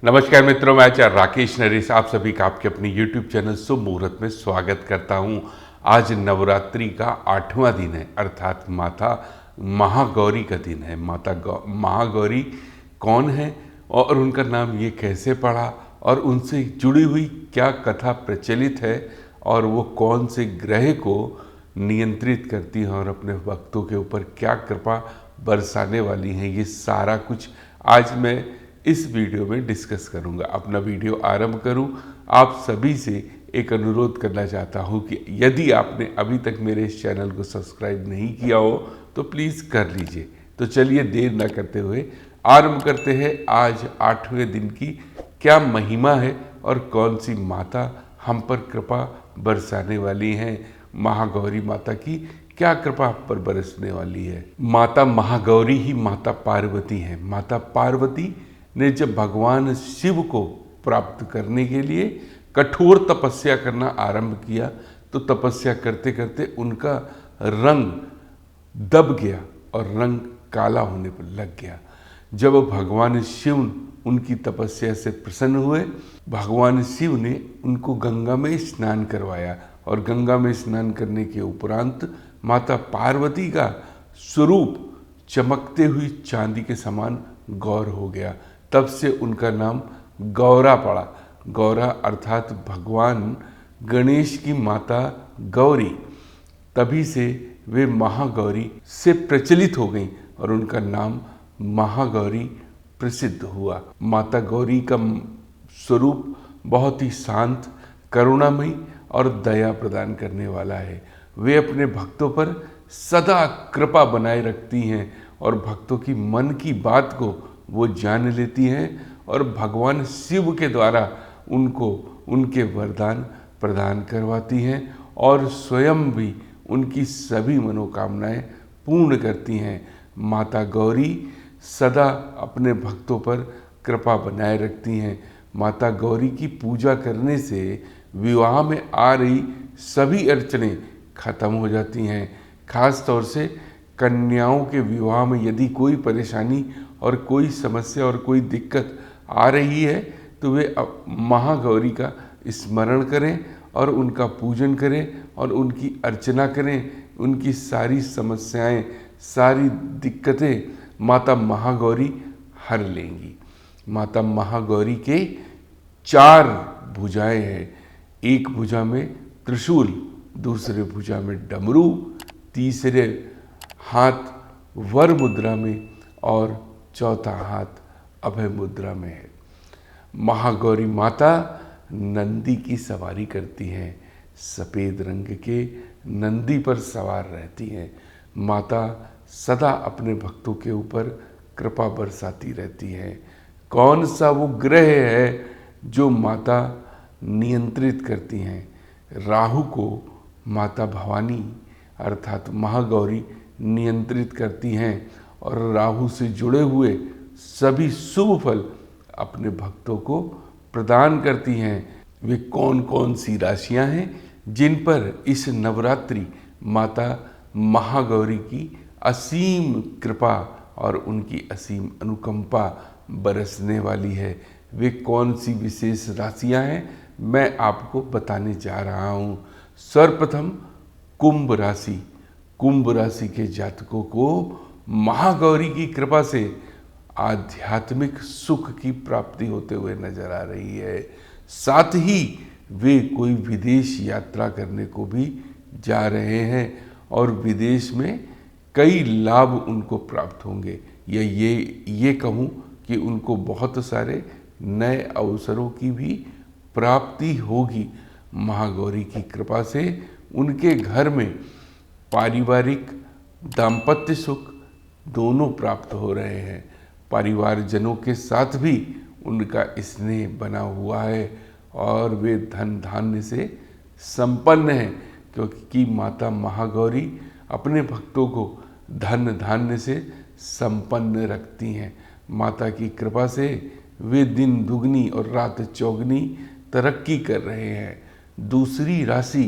नमस्कार मित्रों, मैं आचार्य राकेश नरेश आप सभी का आपके अपने YouTube चैनल शुभ मुहूर्त में स्वागत करता हूं। आज नवरात्रि का 8वां दिन है, अर्थात माता महागौरी का दिन है। महागौरी कौन है और उनका नाम ये कैसे पड़ा और उनसे जुड़ी हुई क्या कथा प्रचलित है और वो कौन से ग्रह को नियंत्रित करती हैं और अपने भक्तों के ऊपर क्या कृपा बरसाने वाली हैं, ये सारा कुछ आज मैं इस वीडियो में डिस्कस करूंगा। अपना वीडियो आरंभ करूं, आप सभी से एक अनुरोध करना चाहता हूं कि यदि आपने अभी तक मेरे इस चैनल को सब्सक्राइब नहीं किया हो तो प्लीज़ कर लीजिए। तो चलिए देर न करते हुए आरंभ करते हैं। आज 8वें दिन की क्या महिमा है और कौन सी माता हम पर कृपा बरसाने वाली हैं। महागौरी माता की क्या कृपा आप पर बरसने वाली है। माता महागौरी ही माता पार्वती हैं। माता पार्वती ने जब भगवान शिव को प्राप्त करने के लिए कठोर तपस्या करना आरंभ किया तो तपस्या करते करते उनका रंग दब गया और रंग काला होने पर लग गया। जब भगवान शिव उनकी तपस्या से प्रसन्न हुए, भगवान शिव ने उनको गंगा में स्नान करवाया और गंगा में स्नान करने के उपरांत माता पार्वती का स्वरूप चमकते हुई चांदी के समान गौर हो गया। तब से उनका नाम गौरा पड़ा। गौरा अर्थात भगवान गणेश की माता गौरी। तभी से वे महागौरी से प्रचलित हो गईं और उनका नाम महागौरी प्रसिद्ध हुआ। माता गौरी का स्वरूप बहुत ही शांत, करुणामयी और दया प्रदान करने वाला है। वे अपने भक्तों पर सदा कृपा बनाए रखती हैं और भक्तों की मन की बात को वो जान लेती हैं और भगवान शिव के द्वारा उनको उनके वरदान प्रदान करवाती हैं और स्वयं भी उनकी सभी मनोकामनाएं पूर्ण करती हैं। माता गौरी सदा अपने भक्तों पर कृपा बनाए रखती हैं। माता गौरी की पूजा करने से विवाह में आ रही सभी अड़चनें खत्म हो जाती हैं। खास तौर से कन्याओं के विवाह में यदि कोई परेशानी और कोई समस्या और कोई दिक्कत आ रही है तो वे महागौरी का स्मरण करें और उनका पूजन करें और उनकी अर्चना करें। उनकी सारी समस्याएं, सारी दिक्कतें माता महागौरी हर लेंगी। माता महागौरी के 4 भुजाएं हैं। एक भुजा में त्रिशूल, दूसरे भुजा में डमरू, तीसरे हाथ वर मुद्रा में और चौथा हाथ अभय मुद्रा में है। महागौरी माता नंदी की सवारी करती हैं। सफ़ेद रंग के नंदी पर सवार रहती हैं। माता सदा अपने भक्तों के ऊपर कृपा बरसाती रहती हैं। कौन सा वो ग्रह है जो माता नियंत्रित करती हैं? राहु को माता भवानी अर्थात महागौरी नियंत्रित करती हैं और राहु से जुड़े हुए सभी शुभ फल अपने भक्तों को प्रदान करती हैं। वे कौन कौन सी राशियां हैं जिन पर इस नवरात्रि माता महागौरी की असीम कृपा और उनकी असीम अनुकंपा बरसने वाली है? वे कौन सी विशेष राशियां हैं मैं आपको बताने जा रहा हूं। सर्वप्रथम कुंभ राशि। कुंभ राशि के जातकों को महागौरी की कृपा से आध्यात्मिक सुख की प्राप्ति होते हुए नजर आ रही है। साथ ही वे कोई विदेश यात्रा करने को भी जा रहे हैं और विदेश में कई लाभ उनको प्राप्त होंगे। या ये कहूँ कि उनको बहुत सारे नए अवसरों की भी प्राप्ति होगी। महागौरी की कृपा से उनके घर में पारिवारिक दाम्पत्य सुख दोनों प्राप्त हो रहे हैं। परिवारजनों के साथ भी उनका स्नेह बना हुआ है और वे धन धान्य से संपन्न हैं, क्योंकि माता महागौरी अपने भक्तों को धन धान्य से संपन्न रखती हैं। माता की कृपा से वे दिन दुगनी और रात चौगनी तरक्की कर रहे हैं। दूसरी राशि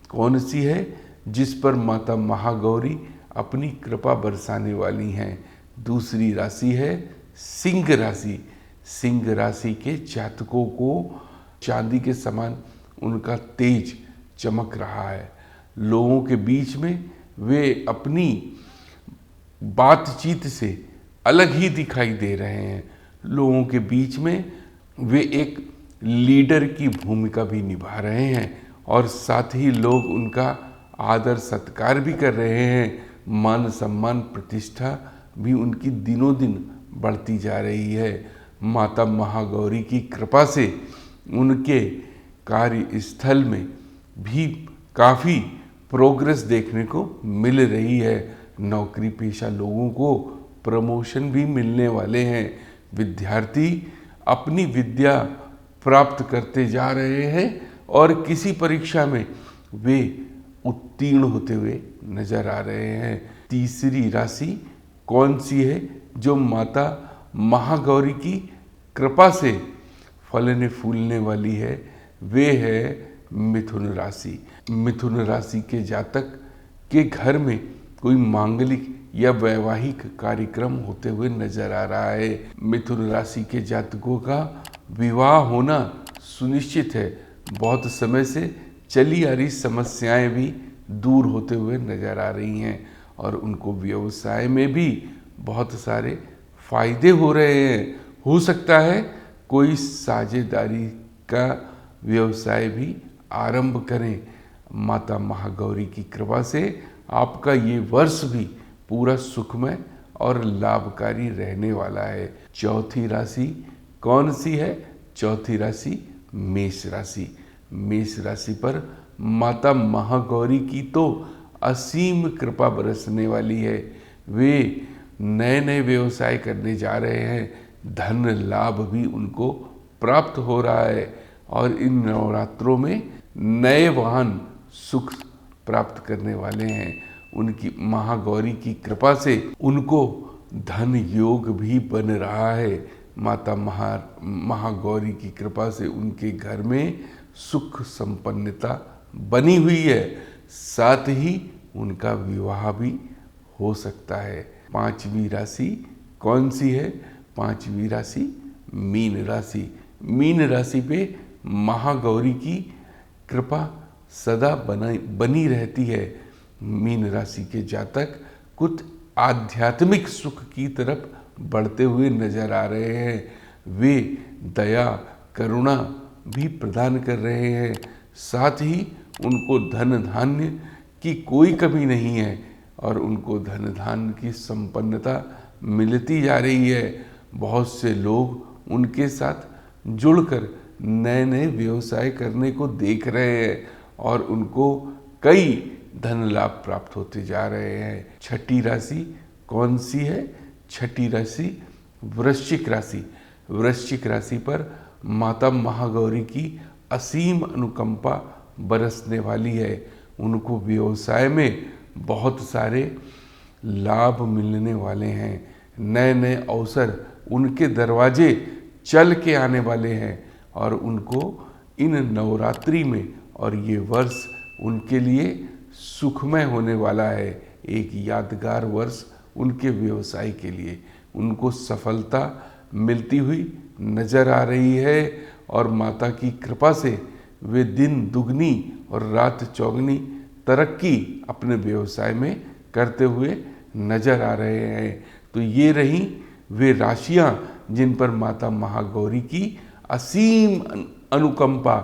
कौन सी है जिस पर माता महागौरी अपनी कृपा बरसाने वाली हैं? दूसरी राशि है सिंह राशि। सिंह राशि के जातकों को चांदी के समान उनका तेज चमक रहा है। लोगों के बीच में वे अपनी बातचीत से अलग ही दिखाई दे रहे हैं। लोगों के बीच में वे एक लीडर की भूमिका भी निभा रहे हैं और साथ ही लोग उनका आदर सत्कार भी कर रहे हैं। मान सम्मान प्रतिष्ठा भी उनकी दिनों दिन बढ़ती जा रही है। माता महागौरी की कृपा से उनके कार्यस्थल में भी काफ़ी प्रोग्रेस देखने को मिल रही है। नौकरी पेशा लोगों को प्रमोशन भी मिलने वाले हैं। विद्यार्थी अपनी विद्या प्राप्त करते जा रहे हैं और किसी परीक्षा में वे उत्तीर्ण होते हुए नजर आ रहे हैं। तीसरी राशि कौन सी है जो माता महागौरी की कृपा से फलने फूलने वाली है? वे है मिथुन राशि। मिथुन राशि के जातक के घर में कोई मांगलिक या वैवाहिक कार्यक्रम होते हुए नजर आ रहा है। मिथुन राशि के जातकों का विवाह होना सुनिश्चित है। बहुत समय से चली आ रही समस्याएं भी दूर होते हुए नजर आ रही हैं और उनको व्यवसाय में भी बहुत सारे फायदे हो रहे हैं। हो सकता है कोई साझेदारी का व्यवसाय भी आरंभ करें। माता महागौरी की कृपा से आपका ये वर्ष भी पूरा सुखमय और लाभकारी रहने वाला है। चौथी राशि कौन सी है? चौथी राशि मेष राशि। मेष राशि पर माता महागौरी की तो असीम कृपा बरसने वाली है। वे नए नए व्यवसाय करने जा रहे हैं। धन लाभ भी उनको प्राप्त हो रहा है और इन नवरात्रों में नए वाहन सुख प्राप्त करने वाले हैं। उनकी महागौरी की कृपा से उनको धन योग भी बन रहा है। माता महागौरी की कृपा से उनके घर में सुख संपन्नता बनी हुई है। साथ ही उनका विवाह भी हो सकता है। पांचवी राशि कौन सी है? पांचवी राशि मीन राशि। मीन राशि पे महागौरी की कृपा सदा बनी रहती है। मीन राशि के जातक कुछ आध्यात्मिक सुख की तरफ बढ़ते हुए नजर आ रहे हैं। वे दया करुणा भी प्रदान कर रहे हैं। साथ ही उनको धन धान्य की कोई कमी नहीं है और उनको धन धान्य की संपन्नता मिलती जा रही है। बहुत से लोग उनके साथ जुड़कर नए नए व्यवसाय करने को देख रहे हैं और उनको कई धन लाभ प्राप्त होते जा रहे हैं। छठी राशि कौन सी है? छठी राशि वृश्चिक राशि। वृश्चिक राशि पर माता महागौरी की असीम अनुकंपा बरसने वाली है। उनको व्यवसाय में बहुत सारे लाभ मिलने वाले हैं। नए नए अवसर उनके दरवाजे चल के आने वाले हैं और उनको इन नवरात्रि में और ये वर्ष उनके लिए सुखमय होने वाला है। एक यादगार वर्ष उनके व्यवसाय के लिए उनको सफलता मिलती हुई नजर आ रही है और माता की कृपा से वे दिन दुगनी और रात चौगनी तरक्की अपने व्यवसाय में करते हुए नजर आ रहे हैं। तो ये रही वे राशियां जिन पर माता महागौरी की असीम अनुकंपा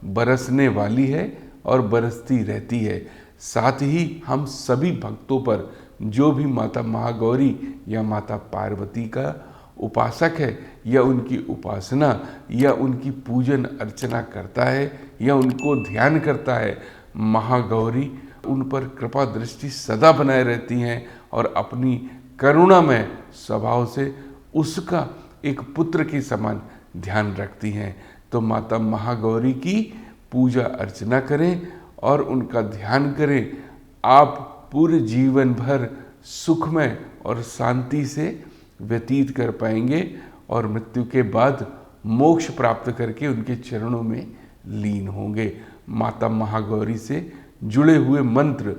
बरसने वाली है और बरसती रहती है। साथ ही हम सभी भक्तों पर जो भी माता महागौरी या माता पार्वती का उपासक है या उनकी उपासना या उनकी पूजन अर्चना करता है या उनको ध्यान करता है, महागौरी उन पर कृपा दृष्टि सदा बनाए रहती हैं और अपनी करुणामय स्वभाव से उसका एक पुत्र के समान ध्यान रखती हैं। तो माता महागौरी की पूजा अर्चना करें और उनका ध्यान करें। आप पूरे जीवन भर सुखमय और शांति से व्यतीत कर पाएंगे और मृत्यु के बाद मोक्ष प्राप्त करके उनके चरणों में लीन होंगे। माता महागौरी से जुड़े हुए मंत्र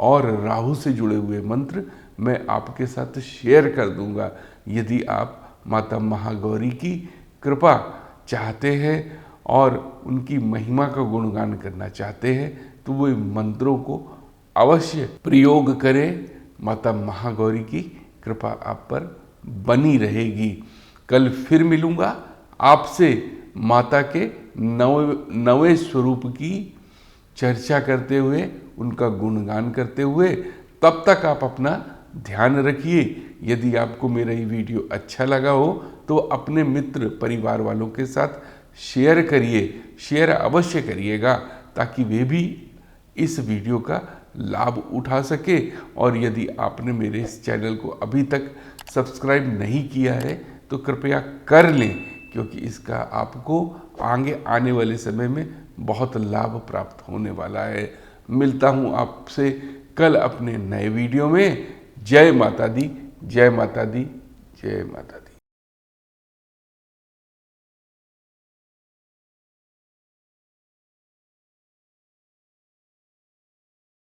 और राहु से जुड़े हुए मंत्र मैं आपके साथ शेयर कर दूंगा। यदि आप माता महागौरी की कृपा चाहते हैं और उनकी महिमा का गुणगान करना चाहते हैं तो वो मंत्रों को अवश्य प्रयोग करें। माता महागौरी की कृपा आप पर बनी रहेगी। कल फिर मिलूंगा आपसे माता के नवे स्वरूप की चर्चा करते हुए, उनका गुणगान करते हुए। तब तक आप अपना ध्यान रखिए। यदि आपको मेरा ये वीडियो अच्छा लगा हो तो अपने मित्र परिवार वालों के साथ शेयर करिए, शेयर अवश्य करिएगा ताकि वे भी इस वीडियो का लाभ उठा सके। और यदि आपने मेरे इस चैनल को अभी तक सब्सक्राइब नहीं किया है तो कृपया कर लें, क्योंकि इसका आपको आगे आने वाले समय में बहुत लाभ प्राप्त होने वाला है। मिलता हूँ आपसे कल अपने नए वीडियो में। जय माता दी, जय माता दी, जय माता दी।